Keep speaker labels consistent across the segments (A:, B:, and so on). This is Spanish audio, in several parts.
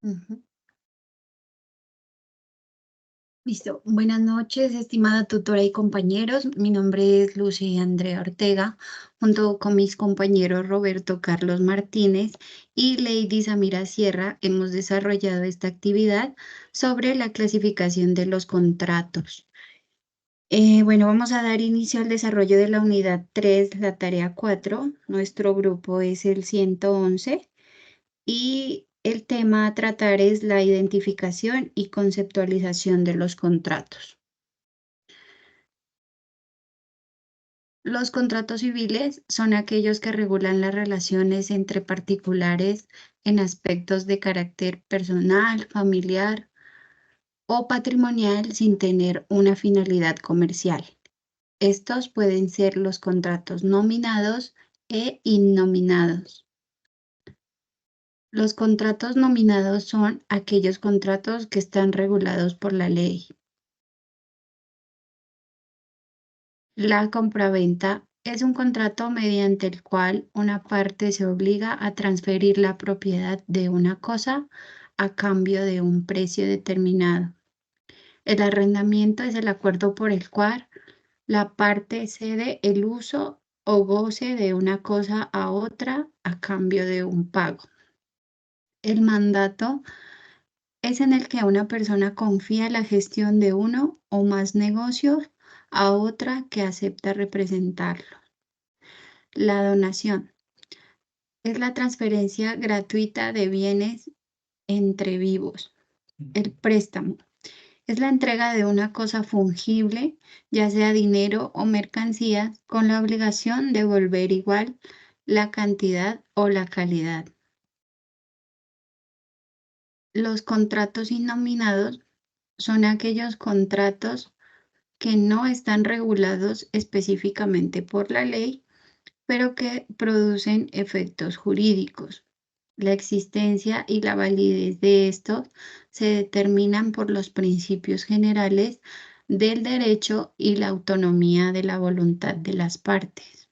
A: Ujú. Listo. Buenas noches, estimada tutora y compañeros. Mi nombre es Lucy Andrea Ortega, junto con mis compañeros Roberto Carlos Martínez y Lady Samira Sierra, hemos desarrollado esta actividad sobre la clasificación de los contratos. Bueno, vamos a dar inicio al desarrollo de la unidad 3, la tarea 4. Nuestro grupo es el 111. Y el tema a tratar es la identificación y conceptualización de los contratos. Los contratos civiles son aquellos que regulan las relaciones entre particulares en aspectos de carácter personal, familiar o patrimonial sin tener una finalidad comercial. Estos pueden ser los contratos nominados e innominados. Los contratos nominados son aquellos contratos que están regulados por la ley. La compraventa es un contrato mediante el cual una parte se obliga a transferir la propiedad de una cosa a cambio de un precio determinado. El arrendamiento es el acuerdo por el cual la parte cede el uso o goce de una cosa a otra a cambio de un pago. El mandato es en el que una persona confía la gestión de uno o más negocios a otra que acepta representarlo. La donación es la transferencia gratuita de bienes entre vivos. El préstamo es la entrega de una cosa fungible, ya sea dinero o mercancías, con la obligación de devolver igual la cantidad o la calidad. Los contratos innominados son aquellos contratos que no están regulados específicamente por la ley, pero que producen efectos jurídicos. La existencia y la validez de estos se determinan por los principios generales del derecho y la autonomía de la voluntad de las partes.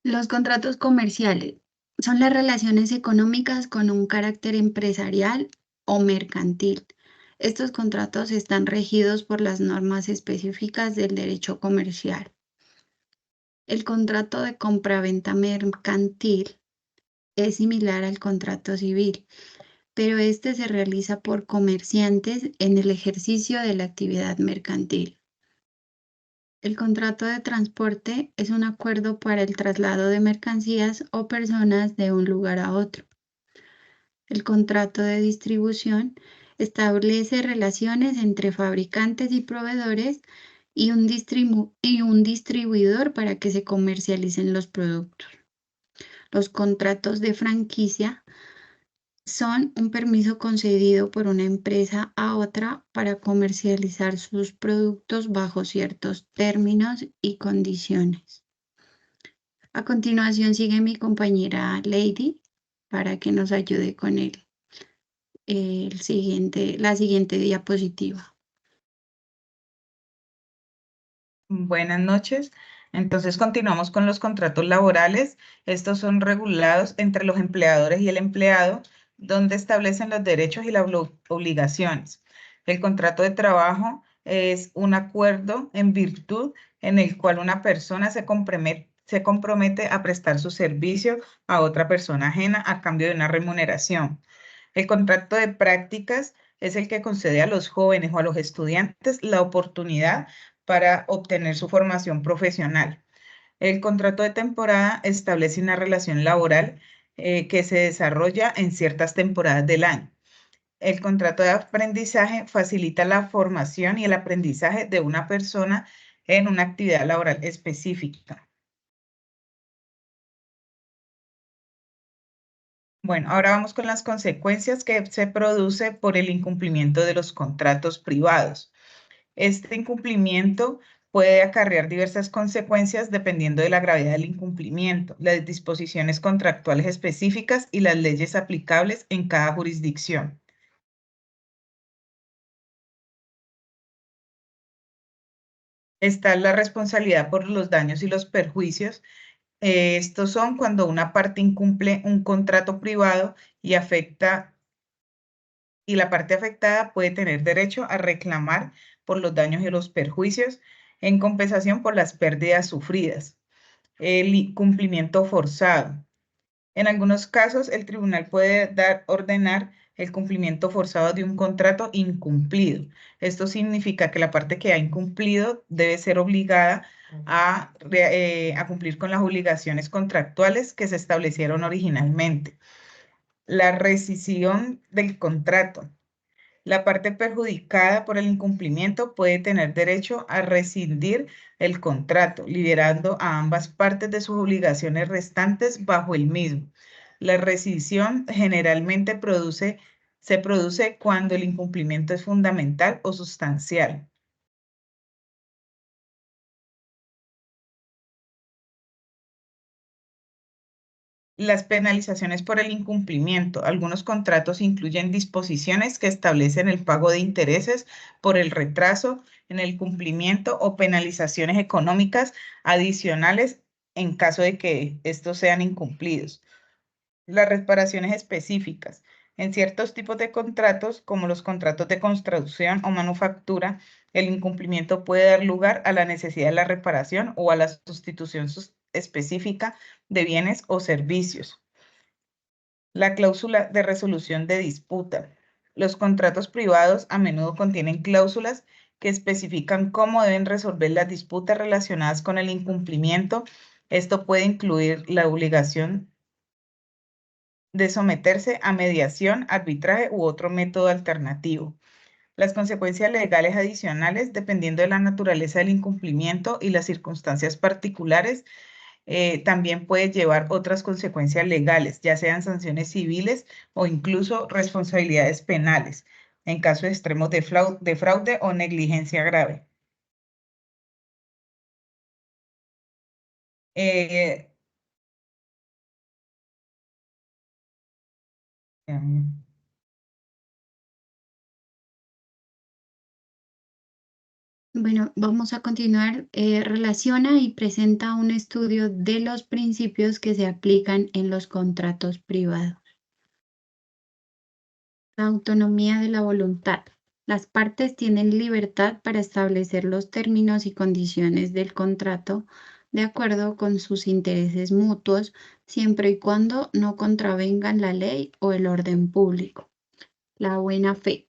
A: Los contratos comerciales son las relaciones económicas con un carácter empresarial o mercantil. Estos contratos están regidos por las normas específicas del derecho comercial. El contrato de compraventa mercantil es similar al contrato civil, pero este se realiza por comerciantes en el ejercicio de la actividad mercantil. El contrato de transporte es un acuerdo para el traslado de mercancías o personas de un lugar a otro. El contrato de distribución establece relaciones entre fabricantes y proveedores y un distribuidor para que se comercialicen los productos. Los contratos de franquicia son un permiso concedido por una empresa a otra para comercializar sus productos bajo ciertos términos y condiciones. A continuación sigue mi compañera Lady para que nos ayude con la siguiente diapositiva.
B: Buenas noches. Entonces continuamos con los contratos laborales. Estos son regulados entre los empleadores y el empleado, donde establecen los derechos y las obligaciones. El contrato de trabajo es un acuerdo en virtud en el cual una persona se compromete a prestar su servicio a otra persona ajena a cambio de una remuneración. El contrato de prácticas es el que concede a los jóvenes o a los estudiantes la oportunidad para obtener su formación profesional. El contrato de temporada establece una relación laboral que se desarrolla en ciertas temporadas del año. El contrato de aprendizaje facilita la formación y el aprendizaje de una persona en una actividad laboral específica. Bueno, ahora vamos con las consecuencias que se produce por el incumplimiento de los contratos privados. Este incumplimiento puede acarrear diversas consecuencias dependiendo de la gravedad del incumplimiento, las disposiciones contractuales específicas y las leyes aplicables en cada jurisdicción. Está la responsabilidad por los daños y los perjuicios Estos son cuando una parte incumple un contrato privado y la parte afectada puede tener derecho a reclamar por los daños y los perjuicios en compensación por las pérdidas sufridas. El cumplimiento forzado. En algunos casos, el tribunal puede ordenar el cumplimiento forzado de un contrato incumplido. Esto significa que la parte que ha incumplido debe ser obligada a cumplir con las obligaciones contractuales que se establecieron originalmente. La rescisión del contrato. La parte perjudicada por el incumplimiento puede tener derecho a rescindir el contrato, liberando a ambas partes de sus obligaciones restantes bajo el mismo. La rescisión generalmente se produce cuando el incumplimiento es fundamental o sustancial. Las penalizaciones por el incumplimiento. Algunos contratos incluyen disposiciones que establecen el pago de intereses por el retraso en el cumplimiento o penalizaciones económicas adicionales en caso de que estos sean incumplidos. Las reparaciones específicas. En ciertos tipos de contratos, como los contratos de construcción o manufactura, el incumplimiento puede dar lugar a la necesidad de la reparación o a la sustitución específica de bienes o servicios. La cláusula de resolución de disputa. Los contratos privados a menudo contienen cláusulas que especifican cómo deben resolver las disputas relacionadas con el incumplimiento. Esto puede incluir la obligación de someterse a mediación, arbitraje u otro método alternativo. Las consecuencias legales adicionales, dependiendo de la naturaleza del incumplimiento y las circunstancias particulares, también puede llevar otras consecuencias legales, ya sean sanciones civiles o incluso responsabilidades penales, en casos extremos de fraude o negligencia grave. Eh,
A: Bueno, vamos a continuar. Relaciona y presenta un estudio de los principios que se aplican en los contratos privados. La autonomía de la voluntad. Las partes tienen libertad para establecer los términos y condiciones del contrato de acuerdo con sus intereses mutuos, siempre y cuando no contravengan la ley o el orden público. La buena fe.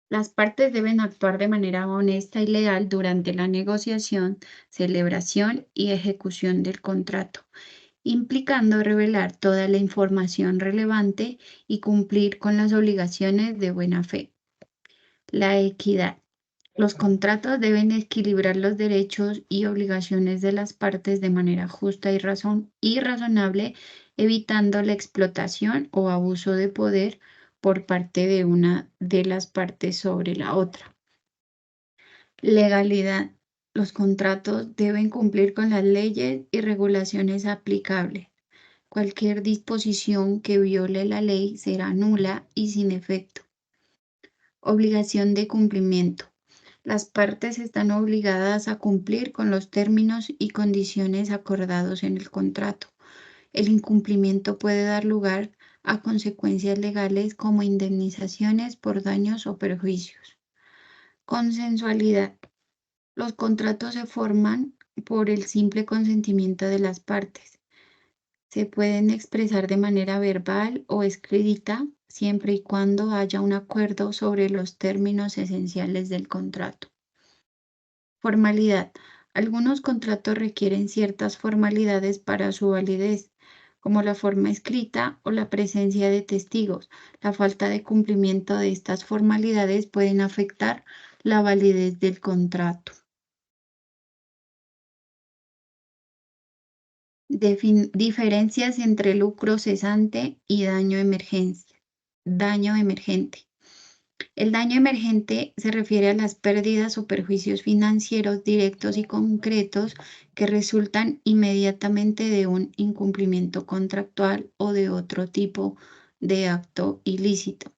A: Las partes deben actuar de manera honesta y leal durante la negociación, celebración y ejecución del contrato, implicando revelar toda la información relevante y cumplir con las obligaciones de buena fe. La equidad. Los contratos deben equilibrar los derechos y obligaciones de las partes de manera justa y razonable, evitando la explotación o abuso de poder por parte de una de las partes sobre la otra. Legalidad. Los contratos deben cumplir con las leyes y regulaciones aplicables. Cualquier disposición que viole la ley será nula y sin efecto. Obligación de cumplimiento. Las partes están obligadas a cumplir con los términos y condiciones acordados en el contrato. El incumplimiento puede dar lugar a consecuencias legales como indemnizaciones por daños o perjuicios. Consensualidad. Los contratos se forman por el simple consentimiento de las partes. Se pueden expresar de manera verbal o escrita siempre y cuando haya un acuerdo sobre los términos esenciales del contrato. Formalidad. Algunos contratos requieren ciertas formalidades para su validez, como la forma escrita o la presencia de testigos. La falta de cumplimiento de estas formalidades pueden afectar la validez del contrato. Diferencias entre lucro cesante y daño emergente. El daño emergente se refiere a las pérdidas o perjuicios financieros directos y concretos que resultan inmediatamente de un incumplimiento contractual o de otro tipo de acto ilícito.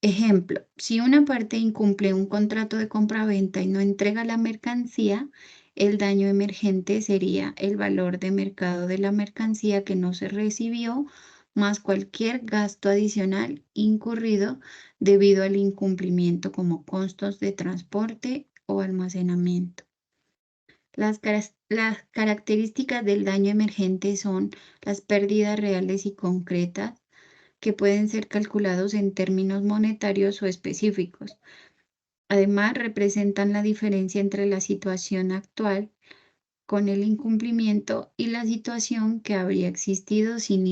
A: Ejemplo, si una parte incumple un contrato de compraventa y no entrega la mercancía, El daño emergente sería el valor de mercado de la mercancía que no se recibió, más cualquier gasto adicional incurrido debido al incumplimiento como costos de transporte o almacenamiento. Las características del daño emergente son las pérdidas reales y concretas, que pueden ser calculados en términos monetarios o específicos. Además, representan la diferencia entre la situación actual con el incumplimiento y la situación que habría existido sin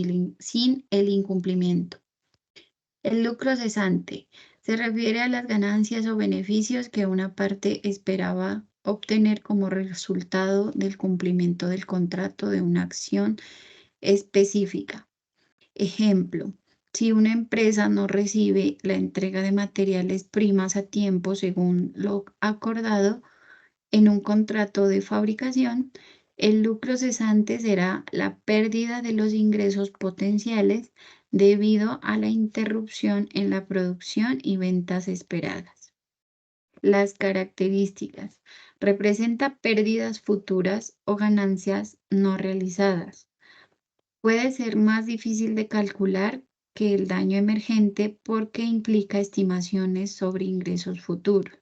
A: el incumplimiento. El lucro cesante se refiere a las ganancias o beneficios que una parte esperaba obtener como resultado del cumplimiento del contrato de una acción específica. Ejemplo, si una empresa no recibe la entrega de materiales primas a tiempo según lo acordado en un contrato de fabricación, el lucro cesante será la pérdida de los ingresos potenciales debido a la interrupción en la producción y ventas esperadas. Las características. Representa pérdidas futuras o ganancias no realizadas. Puede ser más difícil de calcular que el daño emergente porque implica estimaciones sobre ingresos futuros.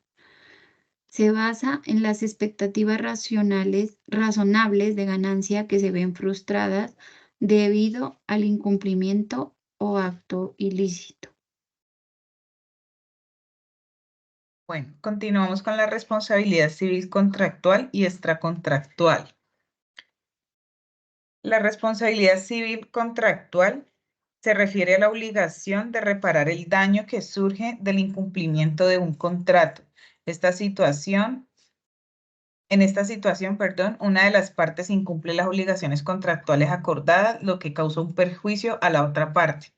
A: Se basa en las expectativas razonables de ganancia que se ven frustradas debido al incumplimiento o acto ilícito.
B: Bueno, continuamos con la responsabilidad civil contractual y extracontractual. La responsabilidad civil contractual se refiere a la obligación de reparar el daño que surge del incumplimiento de un contrato. En esta situación, una de las partes incumple las obligaciones contractuales acordadas, lo que causa un perjuicio a la otra parte.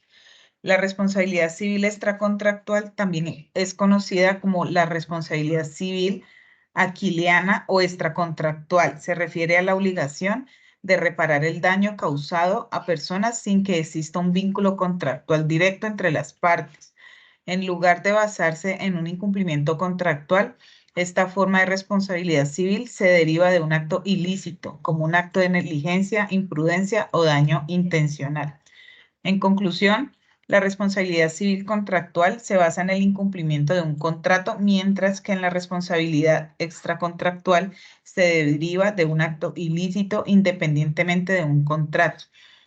B: La responsabilidad civil extracontractual también es conocida como la responsabilidad civil aquiliana o extracontractual. Se refiere a la obligación de reparar el daño causado a personas sin que exista un vínculo contractual directo entre las partes. En lugar de basarse en un incumplimiento contractual, esta forma de responsabilidad civil se deriva de un acto ilícito, como un acto de negligencia, imprudencia o daño intencional. En conclusión, la responsabilidad civil contractual se basa en el incumplimiento de un contrato, mientras que en la responsabilidad extracontractual se deriva de un acto ilícito independientemente de un contrato.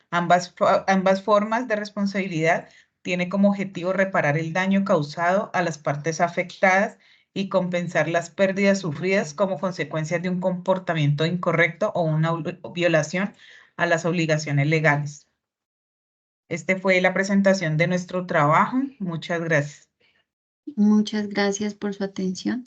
B: Ambas formas de responsabilidad tienen como objetivo reparar el daño causado a las partes afectadas y compensar las pérdidas sufridas como consecuencia de un comportamiento incorrecto o una violación a las obligaciones legales. Este fue la presentación de nuestro trabajo. Muchas gracias.
A: Muchas gracias por su atención.